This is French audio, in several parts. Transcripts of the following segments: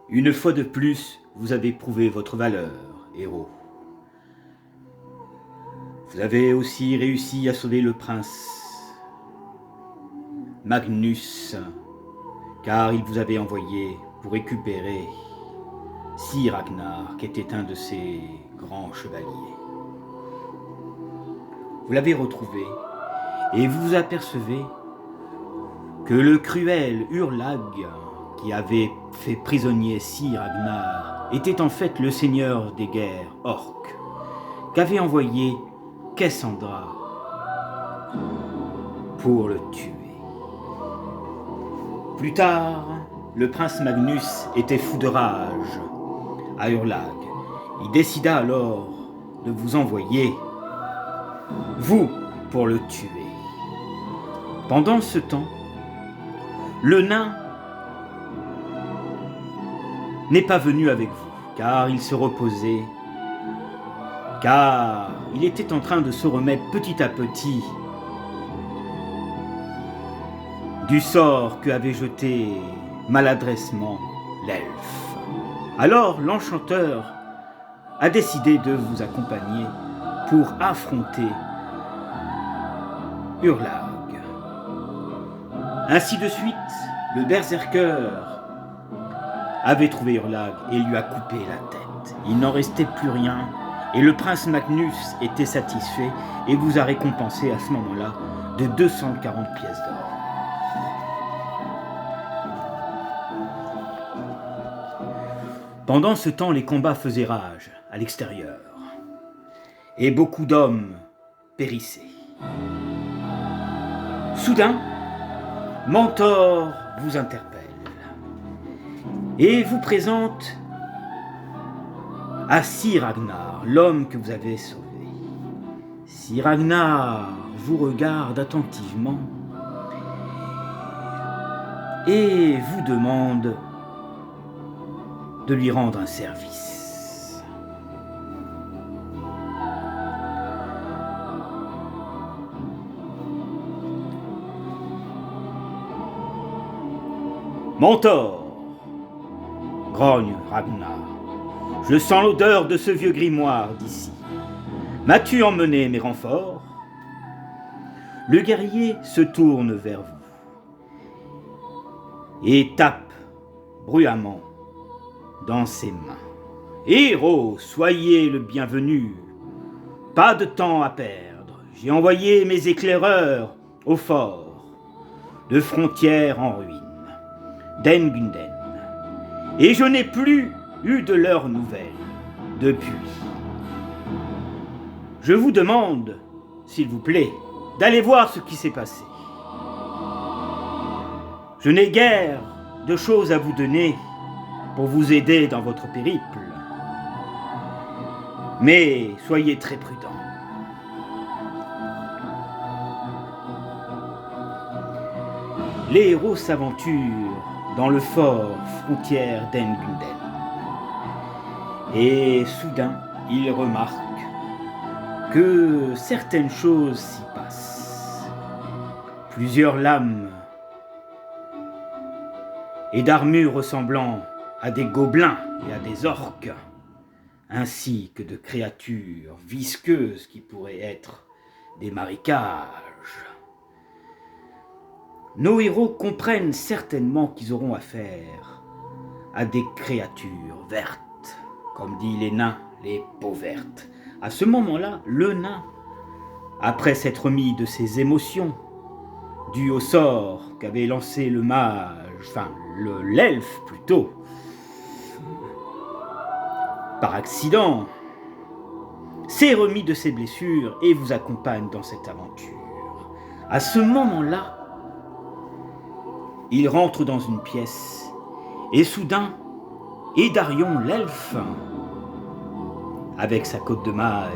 Une fois de plus, vous avez prouvé votre valeur, héros. Vous avez aussi réussi à sauver le prince Magnus, car il vous avait envoyé pour récupérer Sir Ragnar, qui était un de ses grands chevaliers. Vous l'avez retrouvé, et vous vous apercevez que le cruel Hurlag, qui avait fait prisonnier Sir Ragnar, était en fait le seigneur des guerres orques, qu'avait envoyé Cassandra pour le tuer. Plus tard, le prince Magnus était fou de rage à Hurlag. Il décida alors de vous envoyer, vous, pour le tuer. Pendant ce temps, le nain n'est pas venu avec vous, car il se reposait, car il était en train de se remettre petit à petit du sort que avait jeté maladressement l'elfe. Alors l'enchanteur a décidé de vous accompagner pour affronter Hurlag. Ainsi de suite, le berserker avait trouvé Hurlag et lui a coupé la tête. Il n'en restait plus rien et le prince Magnus était satisfait et vous a récompensé à ce moment-là de 240 pièces d'or. Pendant ce temps, les combats faisaient rage à l'extérieur et beaucoup d'hommes périssaient. Soudain, Mentor vous interpelle et vous présente à Sir Ragnar, l'homme que vous avez sauvé. Sir Ragnar vous regarde attentivement et vous demande de lui rendre un service. Mentor, grogne Ragnar, je sens l'odeur de ce vieux grimoire d'ici. M'as-tu emmené mes renforts ? Le guerrier se tourne vers vous et tape bruyamment dans ses mains. Héros, soyez le bienvenu. Pas de temps à perdre. J'ai envoyé mes éclaireurs au fort de frontières en ruine, d'Engunden, et je n'ai plus eu de leurs nouvelles depuis. Je vous demande, s'il vous plaît, d'aller voir ce qui s'est passé. Je n'ai guère de choses à vous donner pour vous aider dans votre périple. Mais soyez très prudents. Les héros s'aventurent dans le fort frontière d'Engunden. Et soudain, ils remarquent que certaines choses s'y passent. Plusieurs lames et d'armures ressemblant à des gobelins et à des orques, ainsi que de créatures visqueuses qui pourraient être des marécages. Nos héros comprennent certainement qu'ils auront affaire à des créatures vertes, comme disent les nains, les peaux vertes. À ce moment-là, le nain, après s'être remis de ses émotions, dues au sort qu'avait lancé le mage, l'elfe plutôt, par accident, s'est remis de ses blessures et vous accompagne dans cette aventure. À ce moment-là, il rentre dans une pièce et soudain, Edarion l'elfe, avec sa cotte de maille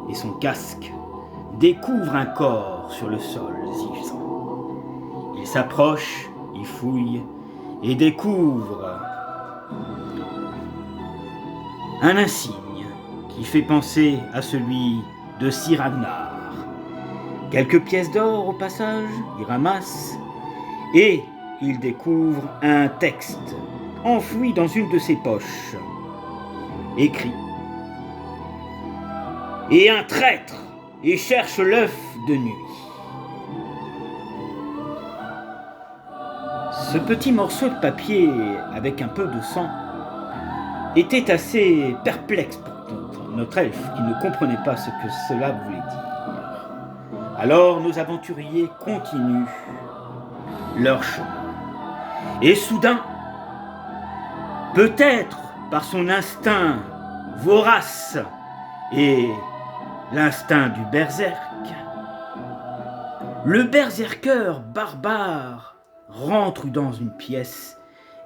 et son casque, découvre un corps sur le sol gisant. Il s'approche, il fouille et découvre un insigne qui fait penser à celui de Sir Ragnar. Quelques pièces d'or au passage, il ramasse et il découvre un texte enfoui dans une de ses poches. Écrit. Et un traître, et cherche l'œuf de nuit. Ce petit morceau de papier, avec un peu de sang, était assez perplexe pour notre elfe, qui ne comprenait pas ce que cela voulait dire. Alors nos aventuriers continuent leur chemin. Et soudain, peut-être par son instinct vorace et l'instinct du berserk, le berserker barbare rentre dans une pièce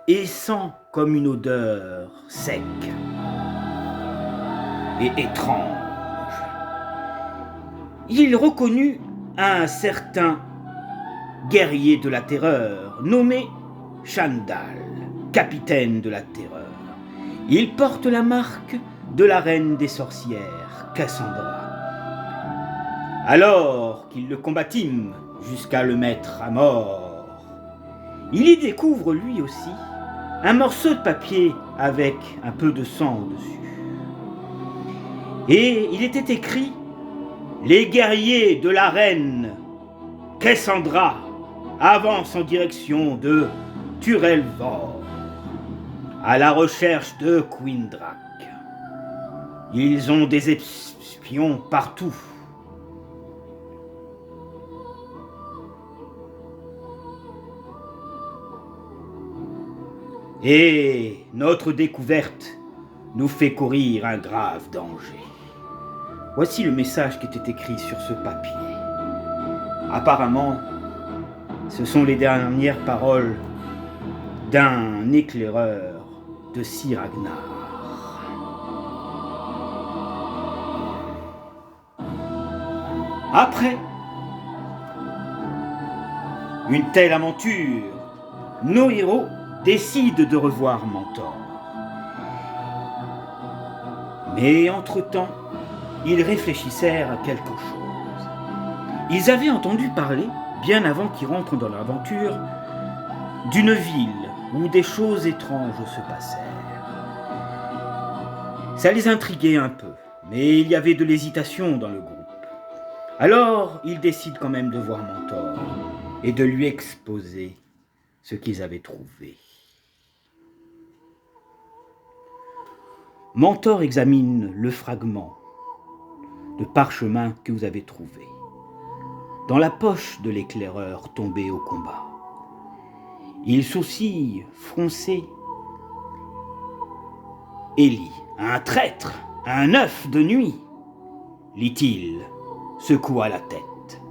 et sent comme une odeur sec et étrange. Il reconnut un certain guerrier de la terreur nommé Chandal, capitaine de la terreur. Il porte la marque de la reine des sorcières, Cassandra. Alors qu'ils le combattîmes jusqu'à le mettre à mort, il y découvre lui aussi un morceau de papier avec un peu de sang au-dessus. Et il était écrit « Les guerriers de la reine Cassandra avancent en direction de Turelvor, à la recherche de Quindrak. Ils ont des espions partout. » Et notre découverte nous fait courir un grave danger. Voici le message qui était écrit sur ce papier. Apparemment, ce sont les dernières paroles d'un éclaireur de Sir Ragnar. Après une telle aventure, nos héros décident de revoir Mentor. Mais entre-temps, ils réfléchissèrent à quelque chose. Ils avaient entendu parler, bien avant qu'ils rentrent dans l'aventure, d'une ville où des choses étranges se passèrent. Ça les intriguait un peu, mais il y avait de l'hésitation dans le groupe. Alors, ils décident quand même de voir Mentor et de lui exposer ce qu'ils avaient trouvé. Mentor examine le fragment de parchemin que vous avez trouvé dans la poche de l'éclaireur tombé au combat. Il sourcille froncé et lit « Un traître, un œuf de nuit !» lit-il, secoua la tête.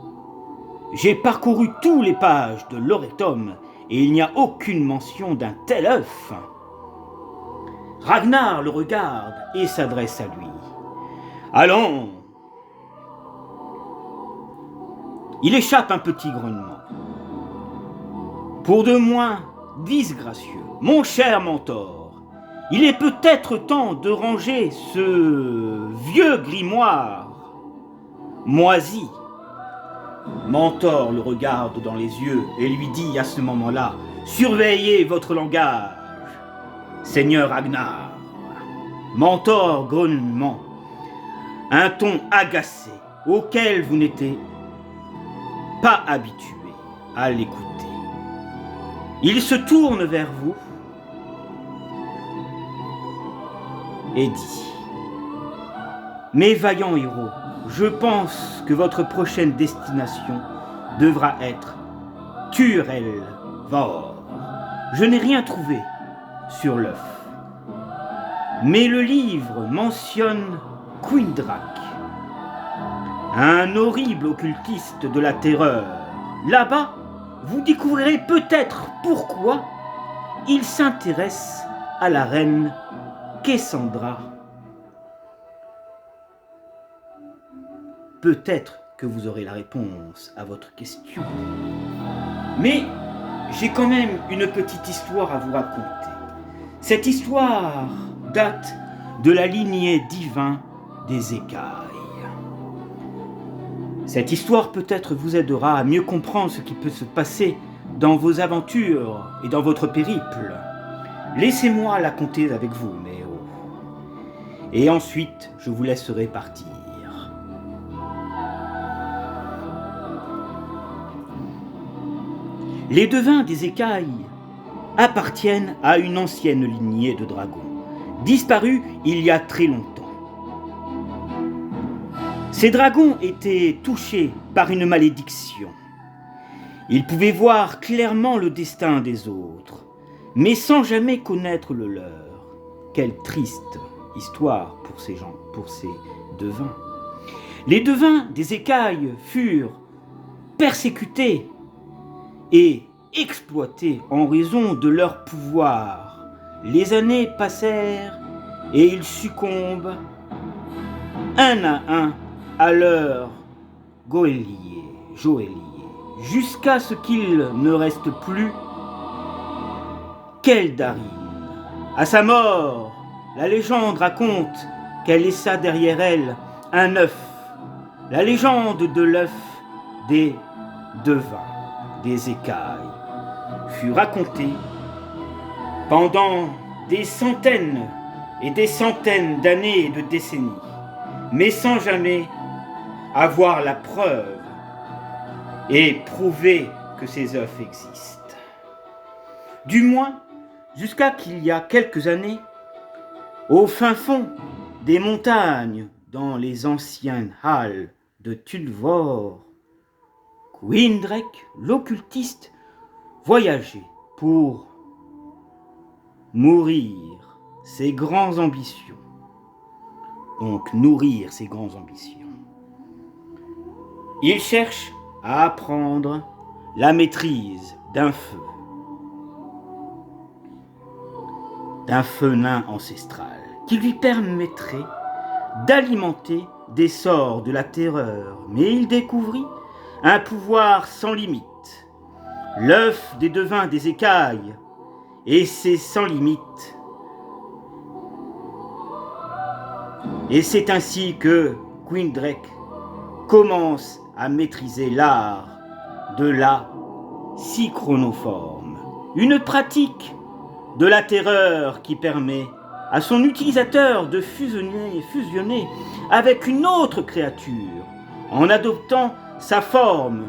« J'ai parcouru tous les pages de l'Oretum et il n'y a aucune mention d'un tel œuf. » Ragnar le regarde et s'adresse à lui. « Allons !» Il échappe un petit grognement. « Pour de moins disgracieux, mon cher Mentor, il est peut-être temps de ranger ce vieux grimoire moisi. » Mentor le regarde dans les yeux et lui dit à ce moment-là « Surveillez votre langage, Seigneur Ragnar. » Mentor grognement, un ton agacé auquel vous n'étiez pas habitué à l'écouter. Il se tourne vers vous et dit « Mes vaillants héros, je pense que votre prochaine destination devra être Turelvor. Je n'ai rien trouvé sur l'œuf. Mais le livre mentionne Quindrak, un horrible occultiste de la terreur. Là-bas, vous découvrirez peut-être pourquoi il s'intéresse à la reine Cassandra. Peut-être que vous aurez la réponse à votre question. Mais j'ai quand même une petite histoire à vous raconter. Cette histoire date de la lignée divine des écailles. Cette histoire peut-être vous aidera à mieux comprendre ce qui peut se passer dans vos aventures et dans votre périple. Laissez-moi la compter avec vous, Méo. Et ensuite, je vous laisserai partir. Les devins des écailles appartiennent à une ancienne lignée de dragons, disparue il y a très longtemps. Ces dragons étaient touchés par une malédiction. Ils pouvaient voir clairement le destin des autres, mais sans jamais connaître le leur. Quelle triste histoire pour ces gens, pour ces devins. Les devins des écailles furent persécutés et exploités en raison de leur pouvoir. Les années passèrent et ils succombent un à leur goélier, jusqu'à ce qu'il ne reste plus qu'Eldarine. À sa mort, la légende raconte qu'elle laissa derrière elle un œuf. La légende de l'œuf des devins des écailles fut racontée pendant des centaines et des centaines d'années et de décennies, mais sans jamais avoir la preuve et prouver que ces œufs existent. Du moins, jusqu'à qu'il y a quelques années, au fin fond des montagnes, dans les anciennes halles de Tulvor, Quindrec, l'occultiste, voyageait pour mourir ses grandes ambitions. Donc nourrir ses grandes ambitions. Il cherche à apprendre la maîtrise d'un feu nain ancestral, qui lui permettrait d'alimenter des sorts de la terreur. Mais il découvrit un pouvoir sans limite, l'œuf des devins des écailles, et c'est sans limite. Et c'est ainsi que Quindrec commence à maîtriser l'art de la synchronoforme, une pratique de la terreur qui permet à son utilisateur de fusionner avec une autre créature en adoptant sa forme,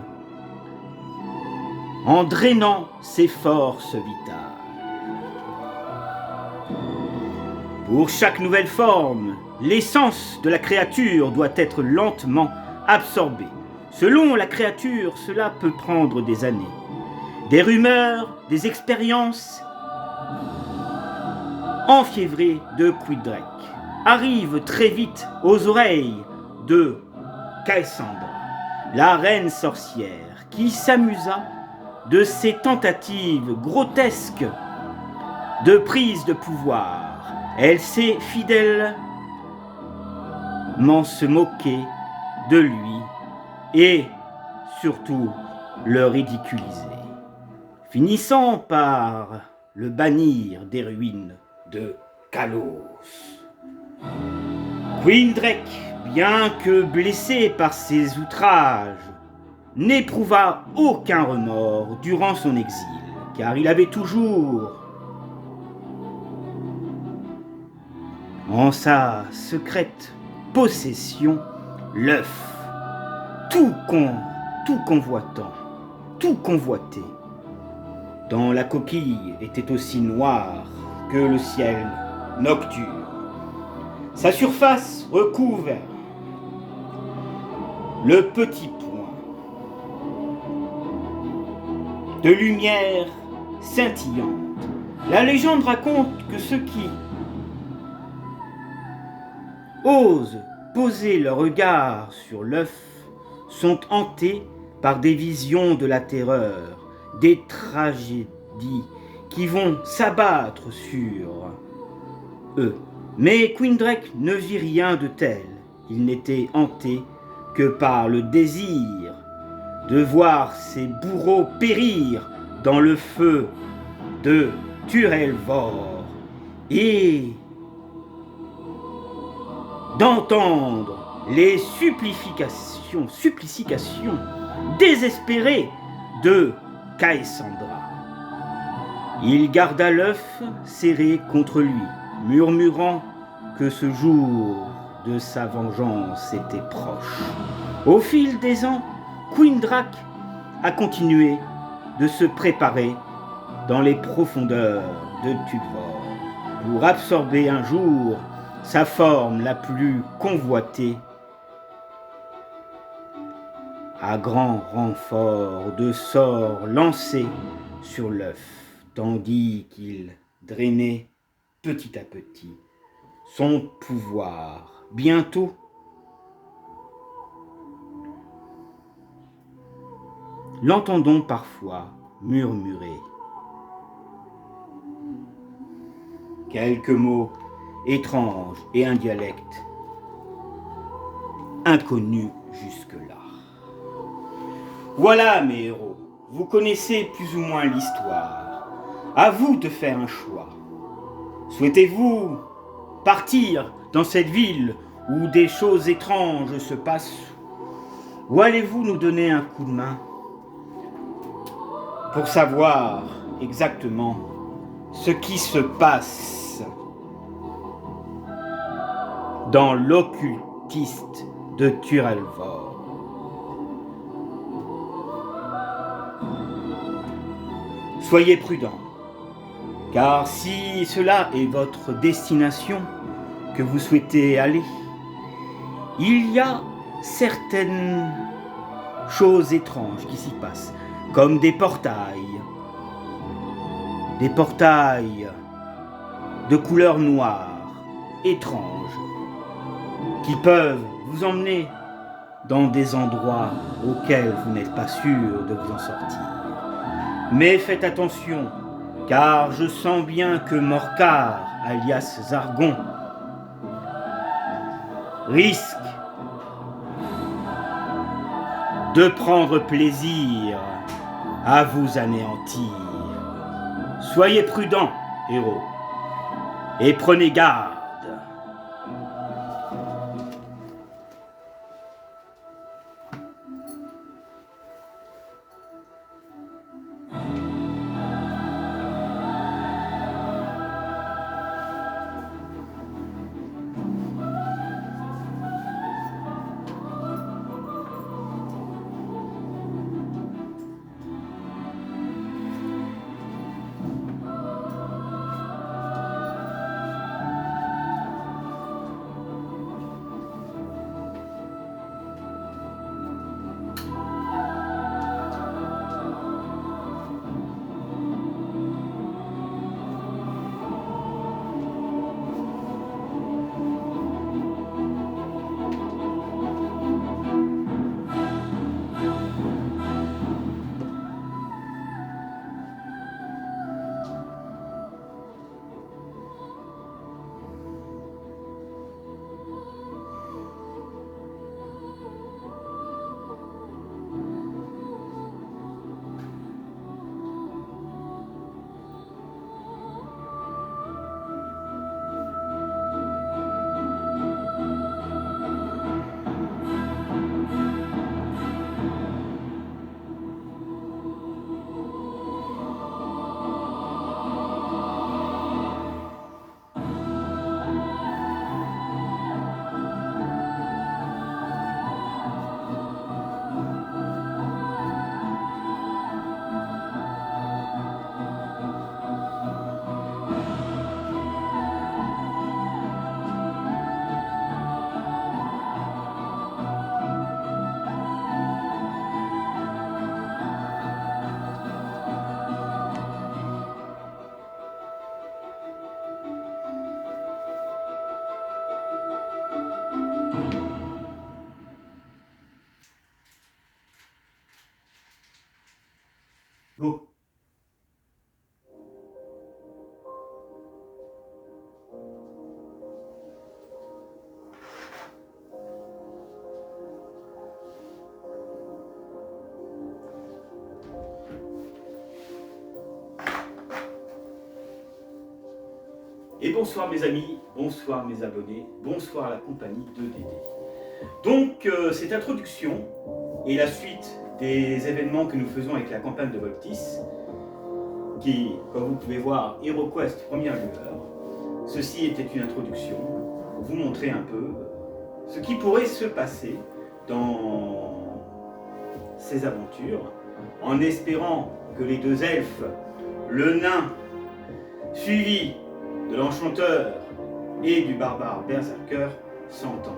en drainant ses forces vitales. Pour chaque nouvelle forme, l'essence de la créature doit être lentement absorbée. Selon la créature, cela peut prendre des années. Des rumeurs, des expériences enfiévrées de Quindrec arrivent très vite aux oreilles de Cassandra, la reine sorcière, qui s'amusa de ces tentatives grotesques de prise de pouvoir. Elle s'est fidèlement se moquer de lui et surtout le ridiculiser, finissant par le bannir des ruines de Kalos. Quindrec, bien que blessé par ces outrages, n'éprouva aucun remords durant son exil, car il avait toujours en sa secrète possession l'œuf, tout convoité. Dans la coquille était aussi noire que le ciel nocturne. Sa surface recouvre le petit point de lumière scintillante. La légende raconte que ceux qui osent poser leur regard sur l'œuf sont hantés par des visions de la terreur, des tragédies qui vont s'abattre sur eux. Mais Quindrec ne vit rien de tel. Il n'était hanté que par le désir de voir ses bourreaux périr dans le feu de Turelvor et d'entendre les supplications désespérées de Cassandra. Il garda l'œuf serré contre lui, murmurant que ce jour de sa vengeance était proche. Au fil des ans, Quindrak a continué de se préparer dans les profondeurs de Tudor pour absorber un jour sa forme la plus convoitée, à grand renfort de sorts lancés sur l'œuf, tandis qu'il drainait petit à petit son pouvoir. Bientôt, l'entendons parfois murmurer quelques mots étranges et un dialecte inconnu jusque-là. Voilà, mes héros, vous connaissez plus ou moins l'histoire. À vous de faire un choix. Souhaitez-vous partir dans cette ville où des choses étranges se passent, ou allez-vous nous donner un coup de main pour savoir exactement ce qui se passe dans l'occultiste de Turalvor? Soyez prudents, car si cela est votre destination, que vous souhaitez aller, il y a certaines choses étranges qui s'y passent, comme des portails de couleur noire, étranges, qui peuvent vous emmener dans des endroits auxquels vous n'êtes pas sûr de vous en sortir. Mais faites attention, car je sens bien que Morcar, alias Zargon, risque de prendre plaisir à vous anéantir. Soyez prudents, héros, et prenez garde. Go. Et bonsoir mes amis, bonsoir mes abonnés, bonsoir à la compagnie de Dédé. Donc cette introduction est la suite des événements que nous faisons avec la campagne de Voltis, qui, comme vous pouvez voir, HeroQuest première lueur. Ceci était une introduction pour vous montrer un peu ce qui pourrait se passer dans ces aventures, en espérant que les deux elfes, le nain, suivi de l'enchanteur et du barbare berserker, s'entendent.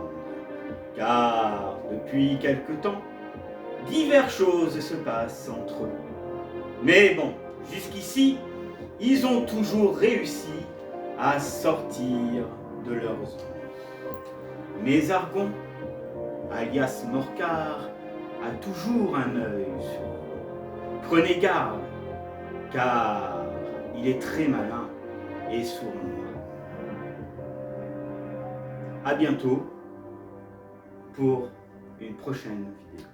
Car depuis quelque temps, diverses choses se passent entre eux. Mais bon, jusqu'ici, ils ont toujours réussi à sortir de leur zone. Mais Argon, alias Morcar, a toujours un œil sur eux. Prenez garde, car il est très malin et sournois. À bientôt pour une prochaine vidéo.